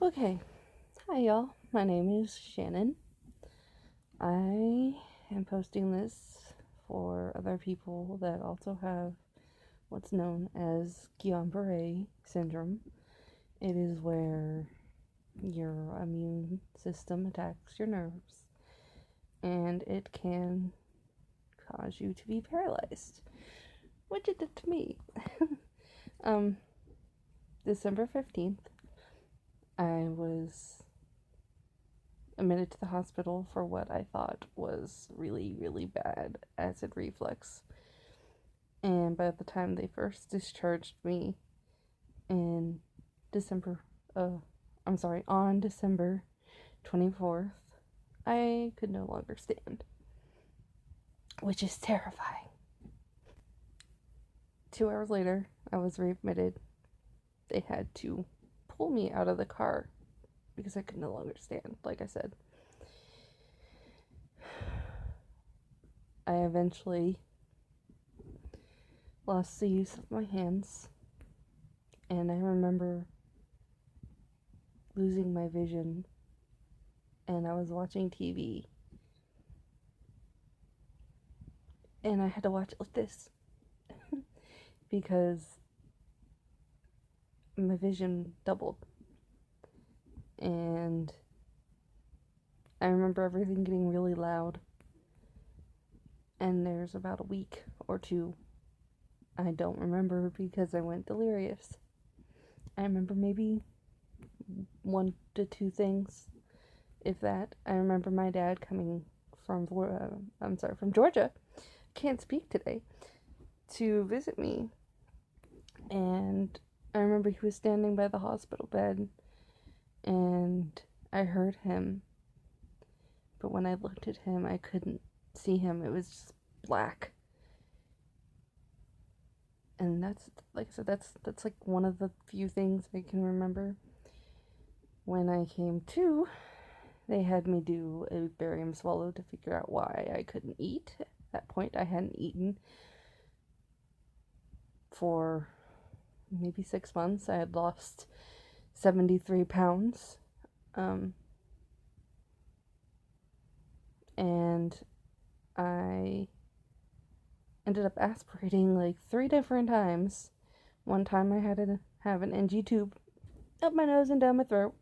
Okay, hi y'all. My name is Shannon. I am posting this for other people that also have what's known as Guillain-barré syndrome. It is where your immune system attacks your nerves and it can cause you to be paralyzed, which it did to me. December 15th, I was admitted to the hospital for what I thought was really, really bad acid reflux. And by the time they first discharged me in on December 24th, I could no longer stand, which is terrifying. 2 hours later, I was readmitted. They had to pull me out of the car because I could no longer stand, like I said. I eventually lost the use of my hands, and I remember losing my vision, and I was watching TV, and I had to watch it like this because my vision doubled, and I remember everything getting really loud, and there's about a week or two I don't remember because I went delirious. I remember maybe 1 to 2 things, if that. I remember my dad coming from Georgia, can't speak today, to visit me, and I remember he was standing by the hospital bed, and I heard him, but when I looked at him, I couldn't see him. It was just black. And that's, like I said, that's like one of the few things I can remember. When I came to, they had me do a barium swallow to figure out why I couldn't eat. At that point, I hadn't eaten for maybe 6 months. I had lost 73 pounds. And I ended up aspirating like 3 different times. One time I had to have an NG tube up my nose and down my throat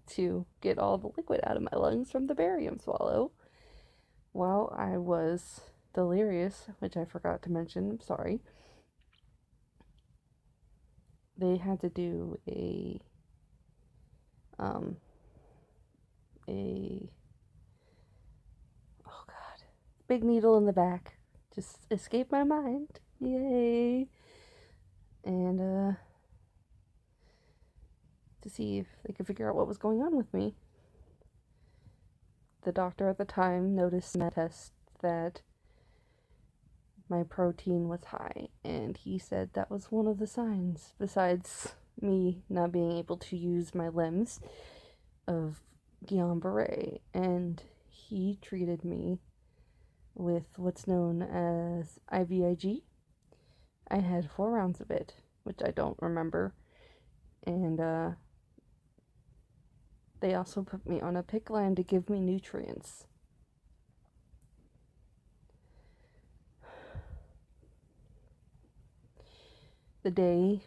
to get all the liquid out of my lungs from the barium swallow while I was delirious, which I forgot to mention. I'm sorry. They had to do a big needle in the back. Just escaped my mind. Yay. And to see if they could figure out what was going on with me. The doctor at the time noticed in that test that my protein was high, and he said that was one of the signs, besides me not being able to use my limbs, of Guillain-barré, and he treated me with what's known as IVIG. I had 4 rounds of it, which I don't remember, and they also put me on a PICC line to give me nutrients. The day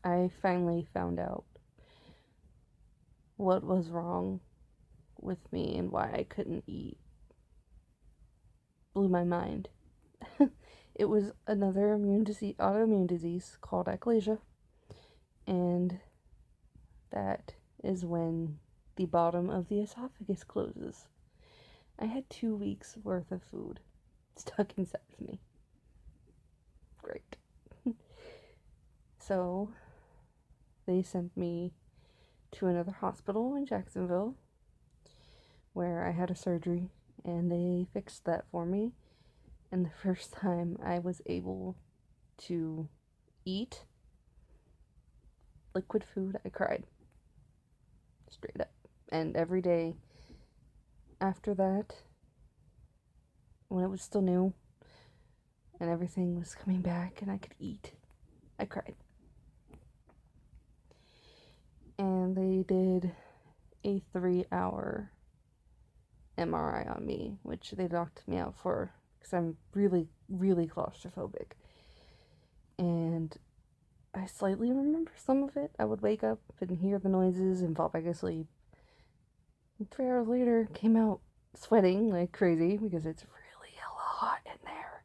I finally found out what was wrong with me and why I couldn't eat blew my mind. It was another autoimmune disease called achalasia, and that is when the bottom of the esophagus closes. I had 2 weeks worth of food stuck inside of me. Great. So they sent me to another hospital in Jacksonville where I had a surgery, and they fixed that for me. And the first time I was able to eat liquid food, I cried. Straight up. And every day after that, when it was still new and everything was coming back and I could eat, I cried. and they did a 3-hour MRI on me, which they knocked me out for because I'm really, really claustrophobic. And I slightly remember some of it. I would wake up and hear the noises and fall back asleep. And 3 hours later, came out sweating like crazy because it's really hella hot in there.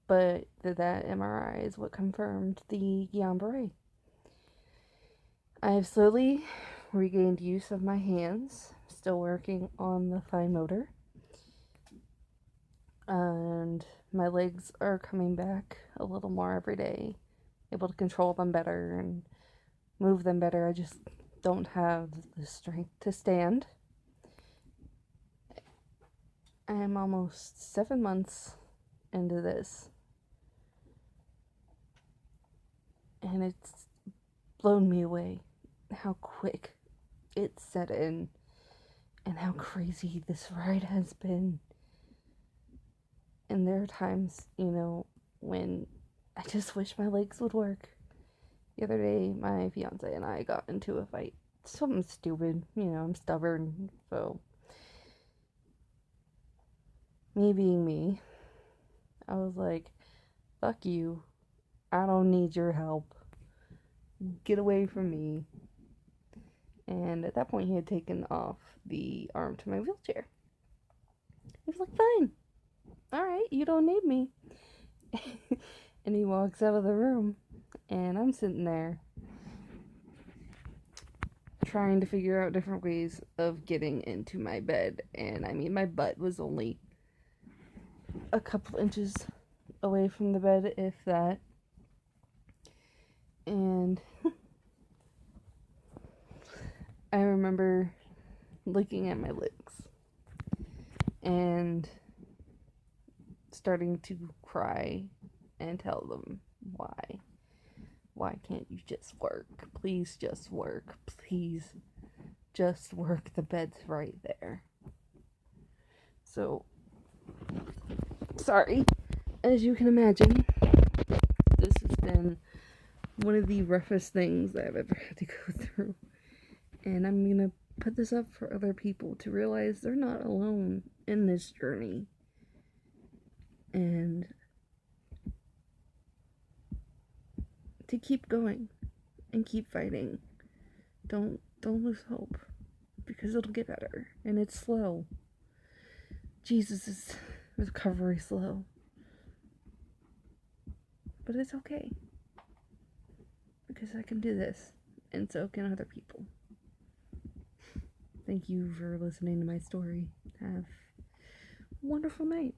But that MRI is what confirmed the Guillain-barré. I have slowly regained use of my hands, still working on the fine motor. And my legs are coming back a little more every day, able to control them better and move them better. I just don't have the strength to stand. I am almost 7 months into this, and it's blown me away how quick it set in and how crazy this ride has been. And there are times, when I just wish my legs would work. The other day, my fiance and I got into a fight. Something stupid. I'm stubborn, so me being me, I was like, fuck you. I don't need your help. Get away from me. And at that point, he had taken off the arm to my wheelchair. He was like, fine. Alright, you don't need me. And he walks out of the room, and I'm sitting there trying to figure out different ways of getting into my bed. And my butt was only a couple inches away from the bed, if that. And I remember looking at my legs and starting to cry and tell them why. Why can't you just work? Please just work. Please just work. The bed's right there. So, sorry. As you can imagine, this has been one of the roughest things I've ever had to go through. And I'm gonna put this up for other people to realize they're not alone in this journey. And to keep going and keep fighting. Don't lose hope, because it'll get better, and it's slow. Jesus' recovery slow. But it's okay, because I can do this, and so can other people. Thank you for listening to my story. Have a wonderful night.